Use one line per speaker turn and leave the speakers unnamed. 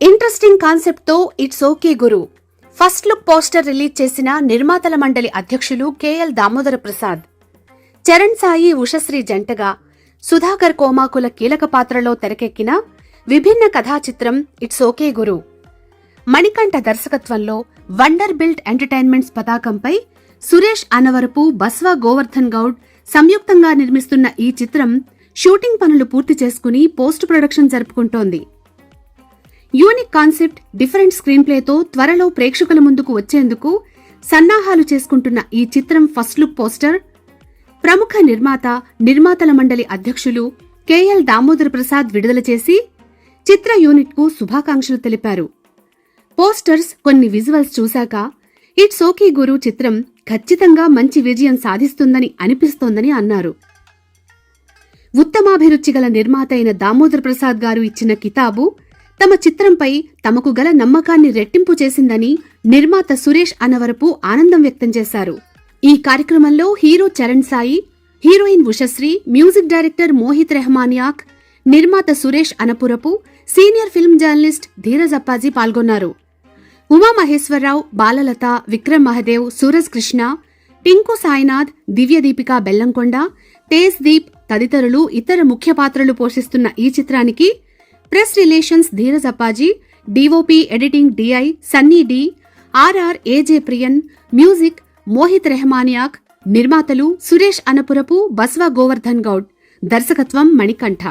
Interesting concept తో it's okay Guru first look poster release చేసిన నిర్మాతల మండలి అధ్యక్షులు కేఎల్ దామోదర ప్రసాద్. చరణ్ సాయి ఉషశ్రీ జంటగా సుధాకర్ కోమాకుల కీలక పాత్రలో తెరకెక్కిన విభిన్న కథా చిత్రం ఇట్స్ ఓకే గురు. మణికంఠ దర్శకత్వంలో వండర్ బిల్ట్ ఎంటర్టైన్మెంట్స్ పతాకంపై సురేష్ అనవరపు, బస్వా గోవర్ధన్ గౌడ్ సంయుక్తంగా నిర్మిస్తున్న ఈ చిత్రం షూటింగ్ పనులు పూర్తి చేసుకుని పోస్ట్ ప్రొడక్షన్ జరుపుకుంటోంది. యూనిక్ కాన్సెప్ట్, డిఫరెంట్ స్క్రీన్ ప్లేతో త్వరలో ప్రేక్షకుల ముందుకు వచ్చేందుకు సన్నాహాలు చేసుకుంటున్న ఈ చిత్రం ఫస్ట్ లుక్ పోస్టర్ ప్రముఖ నిర్మాతల మండలి అధ్యక్షులు కేఎల్ దామోదర ప్రసాద్ విడుదల చేసి చిత్ర యూనిట్కు శుభాకాంక్షలు తెలిపారు. పోస్టర్స్, కొన్ని విజువల్స్ చూశాక ఇట్స్ ఓకే గురు చిత్రం ఖచ్చితంగా మంచి విజయం సాధిస్తుందని అనిపిస్తోందని అన్నారు. ఉత్తమాభిరుచి గల నిర్మాత అయిన దామోదర ప్రసాద్ గారు ఇచ్చిన కితాబు తమ చిత్రంపై తమకు గల నమ్మకాన్ని రెట్టింపు చేసిందని నిర్మాత సురేష్ అనవరపు ఆనందం వ్యక్తం చేశారు. ఈ కార్యక్రమంలో hero Charan Sai, heroine Ushasri, music director Mohit Rehmaniac, నిర్మాత Suresh Anapurapu, senior film journalist Dheeraj Appaji పాల్గొన్నారు. ఉమామహేశ్వరరావు, బాలలత, విక్రమ్ మహదేవ్, సూరజ్ కృష్ణ, టింకు సాయినాథ్, దివ్యదీపిక బెల్లంకొండ, తేజ్ దీప్ తదితరులు ఇతర ముఖ్య పాత్రలు పోషిస్తున్న ఈ చిత్రానికి press relations Dheeraj Appaji, DOP editing DI Sunny D, RR AJ Priyan, music Mohit Rehmaniac, నిర్మాతలు సురేష్ అనపురపు, బస్వా గోవర్ధన్ గౌడ్, దర్శకత్వం మణికంఠ.